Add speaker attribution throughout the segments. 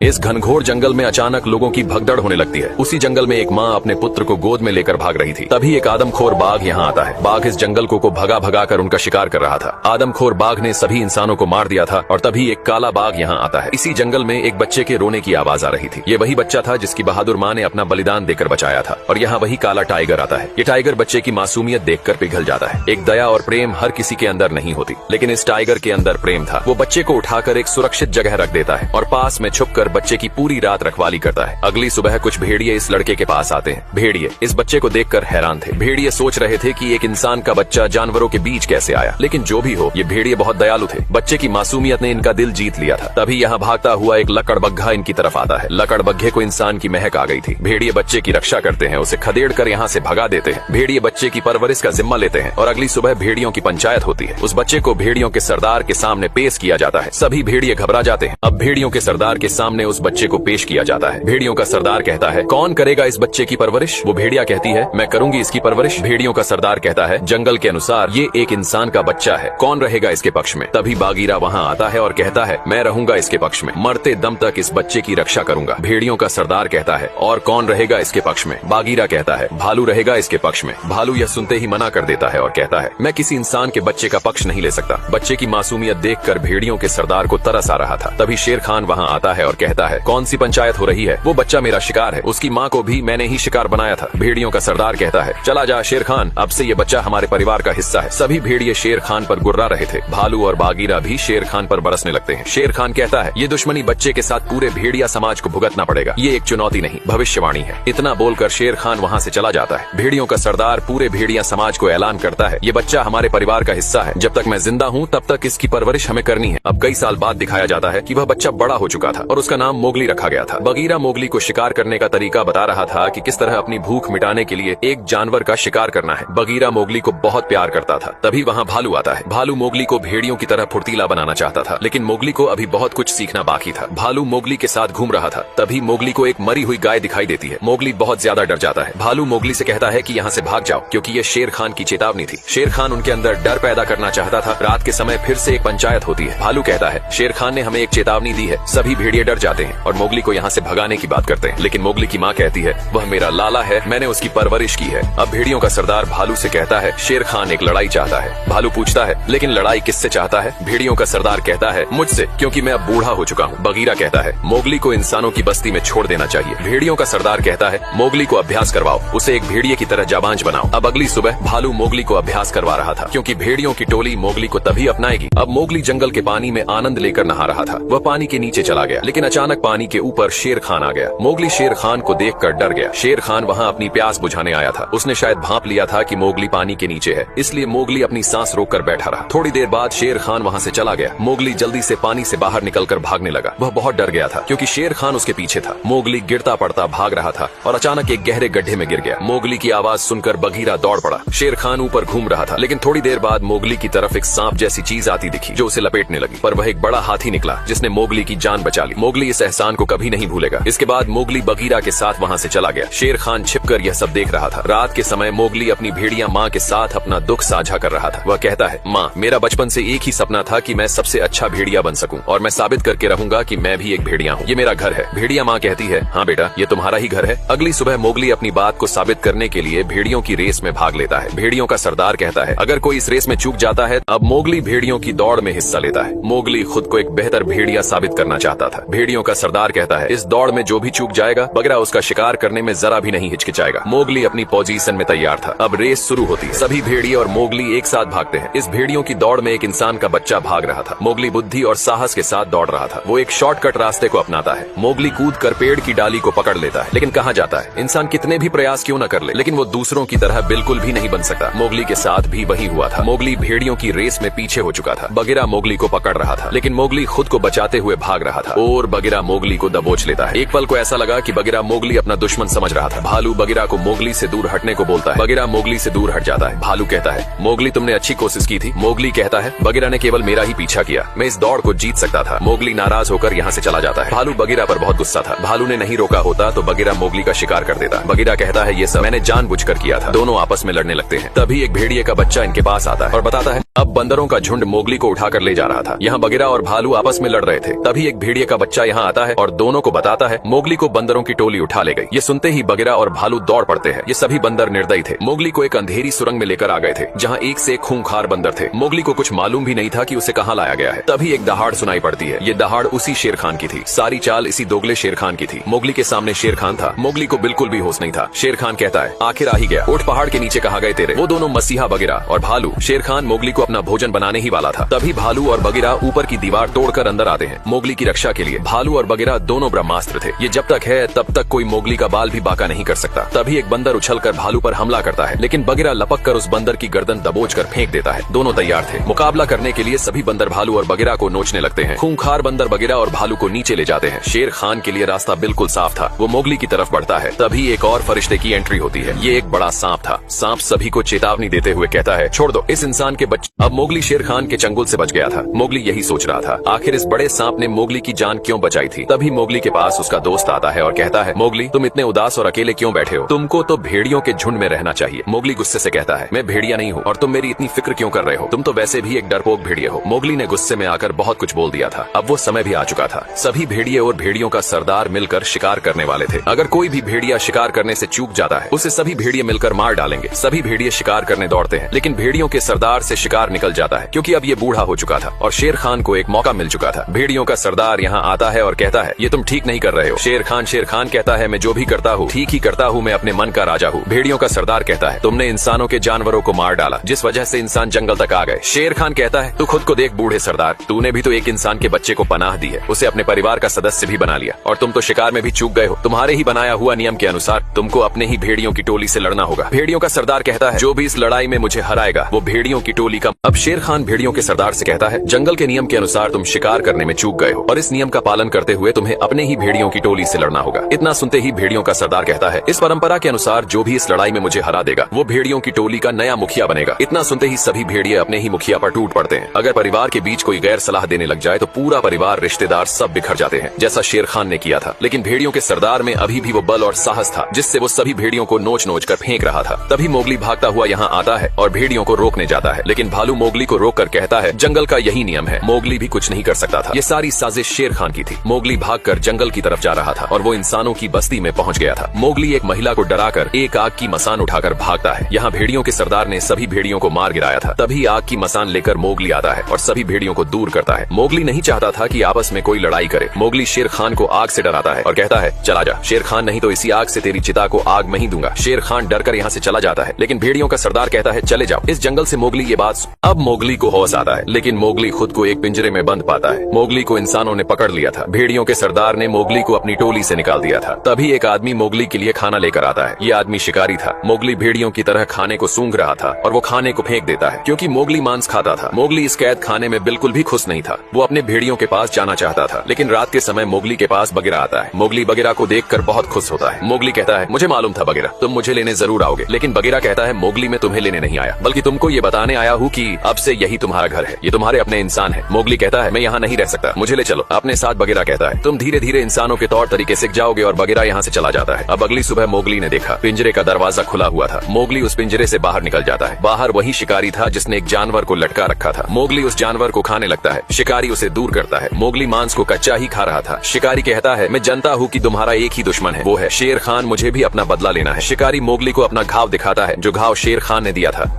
Speaker 1: इस घनघोर जंगल में अचानक लोगों की भगदड़ होने लगती है। उसी जंगल में एक माँ अपने पुत्र को गोद में लेकर भाग रही थी। तभी एक आदमखोर बाघ यहाँ आता है। बाघ इस जंगल को भगा भगा कर उनका शिकार कर रहा था। आदमखोर बाघ ने सभी इंसानों को मार दिया था और तभी एक काला बाघ यहाँ आता है। इसी जंगल में एक बच्चे के रोने की आवाज आ रही थी। ये वही बच्चा था जिसकी बहादुर माँ ने अपना बलिदान देकर बचाया था। और यहाँ वही काला टाइगर आता है। ये टाइगर बच्चे की मासूमियत देखकर पिघल जाता है। एक दया और प्रेम हर किसी के अंदर नहीं होती, लेकिन इस टाइगर के अंदर प्रेम था। वो बच्चे को उठाकर एक सुरक्षित जगह रख देता है और पास में छुपकर बच्चे की पूरी रात रखवाली करता है। अगली सुबह कुछ भेड़िए इस लड़के के पास आते हैं। भेड़िए इस बच्चे को देखकर हैरान थे। भेड़िए सोच रहे थे कि एक इंसान का बच्चा जानवरों के बीच कैसे आया, लेकिन जो भी हो, ये भेड़िए बहुत दयालु थे। बच्चे की मासूमियत ने इनका दिल जीत लिया था। तभी यहाँ भागता हुआ एक लकड़बग्घा इनकी तरफ आता है। लकड़बग्घे को इंसान की महक आ गई थी। भेड़िए बच्चे की रक्षा करते हैं, उसे खदेड़ कर यहाँ से भगा देते हैं। भेड़िए बच्चे की परवरिश का जिम्मा लेते हैं और अगली सुबह भेड़ियों की पंचायत होती है। उस बच्चे को भेड़ियों के सरदार के सामने पेश किया जाता है। सभी भेड़िए घबरा जाते हैं। अब भेड़ियों के सरदार के सामने उस बच्चे को पेश किया जाता है। भेड़ियों का सरदार कहता है, कौन करेगा इस बच्चे की परवरिश? वो भेड़िया कहती है, मैं करूंगी इसकी परवरिश। भेड़ियों का सरदार कहता है, जंगल के अनुसार ये एक इंसान का बच्चा है, कौन रहेगा इसके पक्ष में? तभी बागीरा वहाँ आता है और कहता है, मैं रहूंगा इसके पक्ष में, मरते दम तक इस बच्चे की रक्षा करूंगा। भेड़ियों का सरदार कहता है, और कौन रहेगा इसके पक्ष में? बागीरा कहता है, भालू रहेगा इसके पक्ष में। भालू यह सुनते ही मना कर देता है और कहता है, मैं किसी इंसान के बच्चे का पक्ष नहीं ले सकता। बच्चे की मासूमियत देखकर भेड़ियों के सरदार को तरस आ रहा था। तभी शेर खान वहाँ आता है और कहता है, कौन सी पंचायत हो रही है? वो बच्चा मेरा शिकार है, उसकी माँ को भी मैंने ही शिकार बनाया था। भेड़ियों का सरदार कहता है, चला जा शेर खान, अब से ये बच्चा हमारे परिवार का हिस्सा है। सभी भेड़िए शेर खान पर गुर्रा रहे थे। भालू और बागीरा भी शेर खान पर बरसने लगते हैं। शेर खान कहता है, ये दुश्मनी बच्चे के साथ पूरे भेड़िया समाज को भुगतना पड़ेगा। ये एक चुनौती नहीं, भविष्यवाणी है। इतना बोलकर शेर खान वहाँ से चला जाता है। भेड़ियों का सरदार पूरे भेड़िया समाज को ऐलान करता है, ये बच्चा हमारे परिवार का हिस्सा है। जब तक मैं जिंदा हूँ तब तक इसकी परवरिश हमें करनी है। अब कई साल बाद दिखाया जाता है कि वह बच्चा बड़ा हो चुका था और उसका नाम मोगली रखा गया था। बगीरा मोगली को शिकार करने का तरीका बता रहा था कि किस तरह अपनी भूख मिटाने के लिए एक जानवर का शिकार करना है। बगीरा मोगली को बहुत प्यार करता था। तभी वहाँ भालू आता है। भालू मोगली को भेड़ियों की तरह फुर्तीला बनाना चाहता था, लेकिन मोगली को अभी बहुत कुछ सीखना बाकी था। भालू मोगली के साथ घूम रहा था। तभी मोगली को एक मरी हुई गाय दिखाई देती है। मोगली बहुत ज्यादा डर जाता है। भालू मोगली से कहता है कि यहाँ से भाग जाओ, क्योंकि ये शेर खान की चेतावनी थी। शेर खान उनके अंदर डर पैदा करना चाहता था। रात के समय फिर से एक पंचायत होती है। भालू कहता है, शेर खान ने हमें एक चेतावनी दी है। सभी भेड़िए डर जाते हैं और मोगली को यहाँ से भगाने की बात करते हैं, लेकिन मोगली की माँ कहती है, वह मेरा लाला है, मैंने उसकी परवरिश की है। अब भेड़ियों का सरदार भालू से कहता है, शेर खान एक लड़ाई चाहता है। भालू पूछता है, लेकिन लड़ाई किससे चाहता है? भेड़ियों का सरदार कहता है, मुझसे, क्योंकि मैं अब बूढ़ा हो चुका हूँ। बगीरा कहता है, मोगली को इंसानों की बस्ती में छोड़ देना चाहिए। भेड़ियों का सरदार कहता है, मोगली को अभ्यास करवाओ, उसे एक भेड़िए की तरह जाबांज बनाओ। अब अगली सुबह भालू मोगली को अभ्यास करवा रहा था, क्योंकि भेड़ियों की टोली मोगली को तभी अपनाएगी। अब मोगली जंगल के पानी में आनंद लेकर नहा रहा था। वह पानी के नीचे चला गया, लेकिन अचानक पानी के ऊपर शेर खान आ गया। मोगली शेर खान को देखकर डर गया। शेर खान वहाँ अपनी प्यास बुझाने आया था। उसने शायद भांप लिया था कि मोगली पानी के नीचे है, इसलिए मोगली अपनी सांस रोककर बैठा रहा। थोड़ी देर बाद शेर खान वहाँ से चला गया। मोगली जल्दी से पानी से बाहर निकलकर भागने लगा। वह बहुत डर गया था, क्योंकि शेर खान उसके पीछे था। मोगली गिरता पड़ता भाग रहा था और अचानक एक गहरे गड्ढे में गिर गया। मोगली की आवाज सुनकर बगीरा दौड़ पड़ा। शेर खान ऊपर घूम रहा था, लेकिन थोड़ी देर बाद मोगली की तरफ एक सांप जैसी चीज आती दिखी, जो उसे लपेटने लगी। पर वह एक बड़ा हाथी निकला, जिसने मोगली की जान बचा ली। मोगली इस एहसान को कभी नहीं भूलेगा। इसके बाद मोगली बगीरा के साथ वहाँ से चला गया। शेर खान छिपकर यह सब देख रहा था। रात के समय मोगली अपनी भेड़िया माँ के साथ अपना दुख साझा कर रहा था। वह कहता है, माँ, मेरा बचपन से एक ही सपना था कि मैं सबसे अच्छा भेड़िया बन सकूं और मैं साबित करके रहूंगा कि मैं भी एक भेड़िया हूँ। ये मेरा घर है। भेड़िया माँ कहती है, हाँ बेटा, ये तुम्हारा ही घर है। अगली सुबह मोगली अपनी बात को साबित करने के लिए भेड़ियों की रेस में भाग लेता है। भेड़ियों का सरदार कहता है, अगर कोई इस रेस में चूक जाता है, अब मोगली भेड़ियों की दौड़ में हिस्सा लेता है। मोगली खुद को एक बेहतर भेड़िया साबित करना चाहता था। भेड़ियों का सरदार कहता है, इस दौड़ में जो भी चूक जाएगा, बगीरा उसका शिकार करने में जरा भी नहीं हिचकिचाएगा। मोगली अपनी पोजीशन में तैयार था। अब रेस शुरू होती है। सभी भेड़िए और मोगली एक साथ भागते हैं। इस भेड़ियों की दौड़ में एक इंसान का बच्चा भाग रहा था। मोगली बुद्धि और साहस के साथ दौड़ रहा था। वो एक शॉर्टकट रास्ते को अपनाता है। मोगली कूद कर पेड़ की डाली को पकड़ लेता है, लेकिन कहाँ जाता है? इंसान कितने भी प्रयास क्यों न कर ले, लेकिन वो दूसरों की तरह बिल्कुल भी नहीं बन सकता। मोगली के साथ भी वही हुआ था। मोगली भेड़ियों की रेस में पीछे हो चुका था। बगीरा मोगली को पकड़ रहा था, लेकिन मोगली खुद को बचाते हुए भाग रहा था और बगीरा मोगली को दबोच लेता है। एक पल को ऐसा लगा कि बगीरा मोगली अपना दुश्मन समझ रहा था। भालू बगीरा को मोगली से दूर हटने को बोलता है। बगीरा मोगली से दूर हट जाता है। भालू कहता है, मोगली, तुमने अच्छी कोशिश की थी। मोगली कहता है, बगीरा ने केवल मेरा ही पीछा किया, मैं इस दौड़ को जीत सकता था। मोगली नाराज होकर यहाँ से चला जाता है। भालू बगीरा पर बहुत गुस्सा था। भालू ने नहीं रोका होता तो बगीरा मोगली का शिकार कर देता। बगीरा कहता है, ये सब मैंने जानबूझकर किया था। दोनों आपस में लड़ने लगते हैं। तभी एक भेड़िए का बच्चा इनके पास आता है और बताता है, अब बंदरों का झुंड मोगली को उठाकर ले जा रहा था। यहाँ बगीरा और भालू आपस में लड़ रहे थे। तभी एक भेड़िए का बच्चा यहाँ आता है और दोनों को बताता है मोगली को बंदरों की टोली उठा ले गई। ये सुनते ही बगीरा और भालू दौड़ पड़ते हैं। ये सभी बंदर निर्दयी थे, मोगली को एक अंधेरी सुरंग में लेकर आ गए थे जहाँ एक से एक खूंखार बंदर थे। मोगली को कुछ मालूम भी नहीं था कि उसे कहाँ लाया गया है। तभी एक दहाड़ सुनाई पड़ती है। ये दहाड़ उसी शेर खान की थी। सारी चाल इसी दोगले शेर खान की थी। मोगली के सामने शेर खान था। मोगली को बिल्कुल भी होश नहीं था। शेर खान कहता है आखिर आ ही गया, उठ पहाड़ के नीचे कहाँ गए तेरे। वो दोनों मसीहा बगीरा और भालू, शेर खान मोगली को अपना भोजन बनाने ही वाला था। तभी भालू और बगीरा ऊपर की दीवार तोड़कर अंदर आते हैं मोगली की रक्षा के लिए। भालू और बगीरा दोनों ब्रह्मास्त्र थे। ये जब तक है तब तक कोई मोगली का बाल भी बाका नहीं कर सकता। तभी एक बंदर उछलकर भालू पर हमला करता है, लेकिन बगीरा लपक कर उस बंदर की गर्दन दबोच कर फेंक देता है। दोनों तैयार थे मुकाबला करने के लिए। सभी बंदर भालू और बगीरा को नोचने लगते हैं। खूंखार बंदर बगीरा और भालू को नीचे ले जाते हैं। शेर खान के लिए रास्ता बिल्कुल साफ था। वो मोगली की तरफ बढ़ता है। तभी एक और फरिश्ते की एंट्री होती है। ये एक बड़ा सांप था। सांप सभी को चेतावनी देते हुए कहता है छोड़ दो इस इंसान के बच्चे। अब मोगली शेर खान के चंगुल से बच गया था। मोगली यही सोच रहा था आखिर इस बड़े सांप ने मोगली की जान क्यों बचाई थी। तभी मोगली के पास उसका दोस्त आता है और कहता है मोगली तुम इतने उदास और अकेले क्यों बैठे हो, तुमको तो भेड़ियों के झुंड में रहना चाहिए। मोगली गुस्से से कहता है मैं भेड़िया नहीं हूँ और तुम मेरी इतनी फिक्र क्यों कर रहे हो, तुम तो वैसे भी एक डरपोक भेड़िए हो। मोगली ने गुस्से में आकर बहुत कुछ बोल दिया था। अब वो समय भी आ चुका था। सभी भेड़िए और भेड़ियों का सरदार मिलकर शिकार करने वाले थे। अगर कोई भी भेड़िया शिकार करने से चूक जाता है उसे सभी भेड़िए मिलकर मार डालेंगे। सभी भेड़िए शिकार करने दौड़ते हैं, लेकिन भेड़ियों के सरदार से शिकार निकल जाता है क्योंकि अब ये बूढ़ा हो चुका था और शेर खान को एक मौका मिल चुका था। भेड़ियों का सरदार यहाँ आता है और कहता है ये तुम ठीक नहीं कर रहे हो। शेर खान कहता है मैं जो भी करता हूँ ठीक ही करता हूँ, मैं अपने मन का राजा हूँ। भेड़ियों का सरदार कहता है तुमने इंसानों के जानवरों को मार डाला जिस वजह से इंसान जंगल तक आ गए। शेर खान कहता है तू खुद को देख बूढ़े सरदार, तूने भी तो एक इंसान के बच्चे को पनाह दी है, उसे अपने परिवार का सदस्य भी बना लिया और तुम तो शिकार में भी चूक गए हो। तुम्हारे ही बनाया हुआ नियम के अनुसार तुमको अपने ही भेड़ियों की टोली से लड़ना होगा। भेड़ियों का सरदार कहता है जो भी इस लड़ाई में मुझे हराएगा वो भेड़ियों की टोली का। अब शेर खान भेड़ियों के सरदार से कहता है जंगल के नियम के अनुसार तुम शिकार करने में चूक गए हो और इस नियम का पालन करते हुए तुम्हें अपने ही भेड़ियों की टोली से लड़ना होगा। इतना सुनते ही भेड़ियों का सरदार कहता है इस परंपरा के अनुसार जो भी इस लड़ाई में मुझे हरा देगा वो भेड़ियों की टोली का नया मुखिया बनेगा। इतना सुनते ही सभी भेड़िए अपने ही मुखिया पर टूट पड़ते हैं। अगर परिवार के बीच कोई गैर सलाह देने लग जाए तो पूरा परिवार रिश्तेदार सब बिखर जाते हैं जैसा शेर खान ने किया था। लेकिन भेड़ियों के सरदार में अभी भी वो बल और साहस था जिससे वो सभी भेड़ियों को नोच नोच कर फेंक रहा था। तभी मोगली भागता हुआ यहाँ आता है और भेड़ियों को रोकने जाता है, लेकिन भालू मोगली को रोक कर कहता है जंगल का यही नियम है, मोगली भी कुछ नहीं कर सकता था। ये सारी साजिश शेर खान की थी। मोगली भागकर जंगल की तरफ जा रहा था और वो इंसानों की बस्ती में पहुंच गया था। मोगली एक महिला को डराकर एक आग की मसान उठाकर भागता है। यहाँ भेड़ियों के सरदार ने सभी भेड़ियों को मार गिराया था। तभी आग की मसान लेकर मोगली आता है और सभी भेड़ियों को दूर करता है। मोगली नहीं चाहता था कि आपस में कोई लड़ाई करे। मोगली शेर खान को आग से डराता है और कहता है चला जा शेर खान, नहीं तो इसी आग से तेरी चिता को आग में ही दूंगा। शेर खान डरकर यहाँ से चला जाता है, लेकिन भेड़ियों का सरदार कहता है चले जाओ इस जंगल से। मोगली ये बात अब मोगली को होश आता है, लेकिन मोगली खुद को एक पिंजरे में बंद पाता है। मोगली को इंसानों ने पकड़ लिया था। भेड़ियों के सरदार ने मोगली को अपनी टोली से निकाल दिया था। तभी एक आदमी मोगली के लिए खाना लेकर आता है। ये आदमी शिकारी था। मोगली भेड़ियों की तरह खाने को सूंघ रहा था और वो खाने को फेंक देता है क्योंकि मोगली मांस खाता था। मोगली इस कैद खाने में बिल्कुल भी खुश नहीं था। वो अपने भेड़ियों के पास जाना चाहता था, लेकिन रात के समय मोगली के पास बगीरा आता है। मोगली बगीरा को देखकर बहुत खुश होता है। मोगली कहता है मुझे मालूम था बगीरा तुम मुझे लेने जरूर आओगे, लेकिन बगीरा कहता है मोगली मैं तुम्हें लेने नहीं आया, बल्कि तुमको ये बताने आया हूँ कि अब से यही तुम्हारा घर है, ये तुम्हारे अपने इंसान है। मोगली कहता है मैं यहाँ नहीं रह सकता, मुझे ले चलो अपने साथ। बगीरा कहता है तुम धीरे धीरे इंसानों के तौर तरीके सीख जाओगे और बगीरा यहाँ से चला जाता है। अब अगली सुबह मोगली ने देखा पिंजरे का दरवाजा खुला हुआ था। मोगली उस पिंजरे से बाहर निकल जाता है। बाहर वही शिकारी था जिसने एक जानवर को लटका रखा था। मोगली उस जानवर को खाने लगता है। शिकारी उसे दूर करता है। मोगली मांस को कच्चा ही खा रहा था। शिकारी कहता है मैं जानता हूँ कि तुम्हारा एक ही दुश्मन है, वो है शेर खान, मुझे भी अपना बदला लेना है। शिकारी मोगली को अपना घाव दिखाता है जो घाव शेर खान ने दिया था।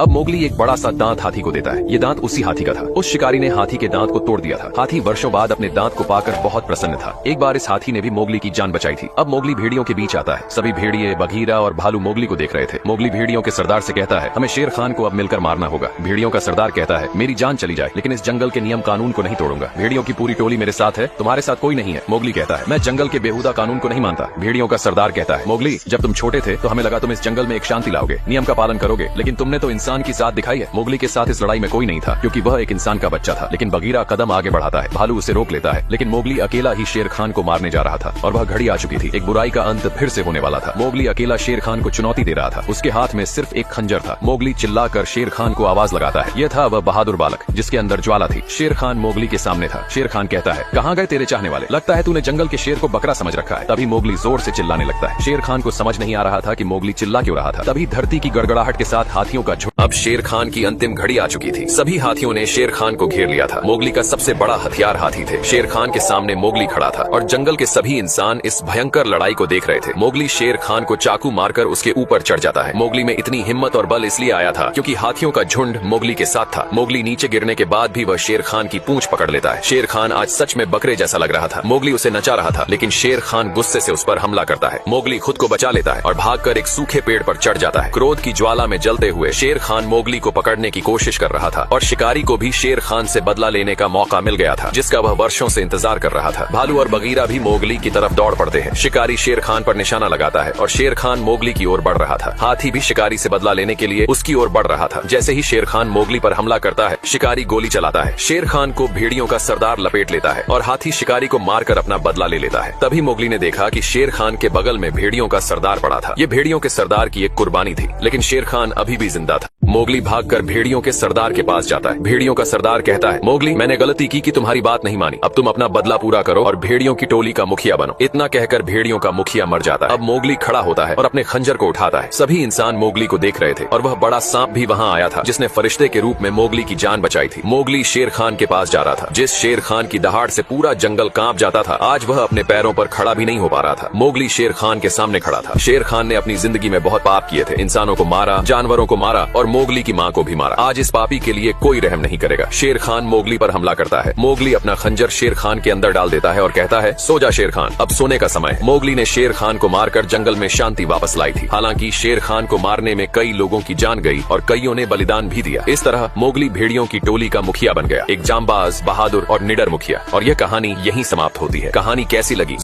Speaker 1: अब मोगली एक बड़ा सा दांत हाथी को देता है। ये दांत उसी हाथी का था। उस शिकारी ने हाथी के दांत को तोड़ दिया था। हाथी वर्षों बाद अपने दांत को पाकर बहुत प्रसन्न था। एक बार इस हाथी ने भी मोगली की जान बचाई थी। अब मोगली भेड़ियों के बीच आता है। सभी भेड़िए, बघीरा और भालू मोगली को देख रहे थे। मोगली भेड़ियों के सरदार से कहता है हमें शेर खान को अब मिलकर मारना होगा। भेड़ियों का सरदार कहता है मेरी जान चली जाए लेकिन इस जंगल के नियम कानून को नहीं तोड़ूंगा। भेड़ियों की पूरी टोली मेरे साथ है, तुम्हारे साथ कोई नहीं है। मोगली कहता है मैं जंगल के बेहुदा कानून को नहीं मानता। भेड़ियों का सरदार कहता है मोगली जब तुम छोटे थे तो हमें लगा तुम इस जंगल में एक शांति लाओगे, नियम का पालन करोगे, लेकिन तुमने तो इंसान की साथ दिखाई है। मोगली के साथ इस लड़ाई में कोई नहीं था क्योंकि वह एक इंसान का बच्चा था। लेकिन बगीरा कदम आगे बढ़ाता है। भालू उसे रोक लेता है, लेकिन मोगली अकेला ही शेर खान को मारने जा रहा था और वह घड़ी आ चुकी थी। एक बुराई का अंत फिर से होने वाला था। मोगली अकेला शेर खान को चुनौती दे रहा था। उसके हाथ में सिर्फ एक खंजर था। मोगली चिल्लाकर शेर खान को आवाज लगाता है। यह था वह बहादुर बालक जिसके अंदर ज्वाला थी। शेर खान मोगली के सामने था। शेर खान कहता है कहाँ गए तेरे चाहने वाले, लगता है तूने जंगल के शेर को बकरा समझ रखा है। तभी मोगली जोर से चिल्लाने लगता है। शेर खान को समझ नहीं आ रहा था कि मोगली चिल्ला क्यों रहा था। तभी धरती की गड़गड़ाहट के साथ हाथियों का झुंड अब शेर खान की अंतिम घड़ी आ चुकी थी। सभी हाथियों ने शेर खान को घेर लिया था। मोगली का सबसे बड़ा हथियार हाथी थे। शेर खान के सामने मोगली खड़ा था और जंगल के सभी इंसान इस भयंकर लड़ाई को देख रहे थे। मोगली शेर खान को चाकू मारकर उसके ऊपर चढ़ जाता है। मोगली में इतनी हिम्मत और बल इसलिए आया था क्योंकि हाथियों का झुंड मोगली के साथ था। मोगली नीचे गिरने के बाद भी वह शेर खान की पूंछ पकड़ लेता है। शेर खान आज सच में बकरे जैसा लग रहा था। मोगली उसे नचा रहा था, लेकिन शेर खान गुस्से से उस पर हमला करता है। मोगली खुद को बचा लेता है और भागकर एक सूखे पेड़ पर चढ़ जाता है। क्रोध की ज्वाला में जलते हुए शेर खान मोगली को पकड़ने की कोशिश कर रहा था और शिकारी को भी शेर खान से बदला लेने का मौका मिल गया था, जिसका वह वर्षों से इंतजार कर रहा था। भालू और बगीरा भी मोगली की तरफ दौड़ पड़ते हैं। शिकारी शेर खान पर निशाना लगाता है और शेर खान मोगली की ओर बढ़ रहा था। हाथी भी शिकारी से बदला लेने के लिए उसकी ओर बढ़ रहा था। जैसे ही शेर खान मोगली पर हमला करता है, शिकारी गोली चलाता है। शेर खान को भेड़ियों का सरदार लपेट लेता है और हाथी शिकारी को मारकर अपना बदला ले लेता है। तभी मोगली ने देखा कि शेर खान के बगल में भेड़ियों का सरदार पड़ा था। ये भेड़ियों के सरदार की एक कुर्बानी थी, लेकिन शेर खान अभी भी जिंदा था। मोगली भागकर भेड़ियों के सरदार के पास जाता है। भेड़ियों का सरदार कहता है, मोगली, मैंने गलती की कि तुम्हारी बात नहीं मानी। अब तुम अपना बदला पूरा करो और भेड़ियों की टोली का मुखिया बनो। इतना कहकर भेड़ियों का मुखिया मर जाता है। अब मोगली खड़ा होता है और अपने खंजर को उठाता है। सभी इंसान मोगली को देख रहे थे और वह बड़ा सांप भी वहाँ आया था, जिसने फरिश्ते के रूप में मोगली की जान बचाई थी। मोगली शेर खान के पास जा रहा था। जिस शेर खान की दहाड़ से पूरा जंगल कांप जाता था, आज वह अपने पैरों पर खड़ा भी नहीं हो पा रहा था। मोगली शेर खान के सामने खड़ा था। शेर खान ने अपनी जिंदगी में बहुत पाप किए थे। इंसानों को मारा, जानवरों को मारा और मोगली की माँ को भी मारा। आज इस पापी के लिए कोई रहम नहीं करेगा। शेर खान मोगली पर हमला करता है। मोगली अपना खंजर शेर खान के अंदर डाल देता है और कहता है, सो जा शेर खान, अब सोने का समय है। मोगली ने शेर खान को मारकर जंगल में शांति वापस लाई थी। हालांकि शेर खान को मारने में कई लोगों की जान गई और कईयों ने बलिदान भी दिया। इस तरह मोगली भेड़ियों की टोली का मुखिया बन गया, एक जांबाज, बहादुर और निडर मुखिया। और यह कहानी यहीं समाप्त होती है। कहानी कैसी लगी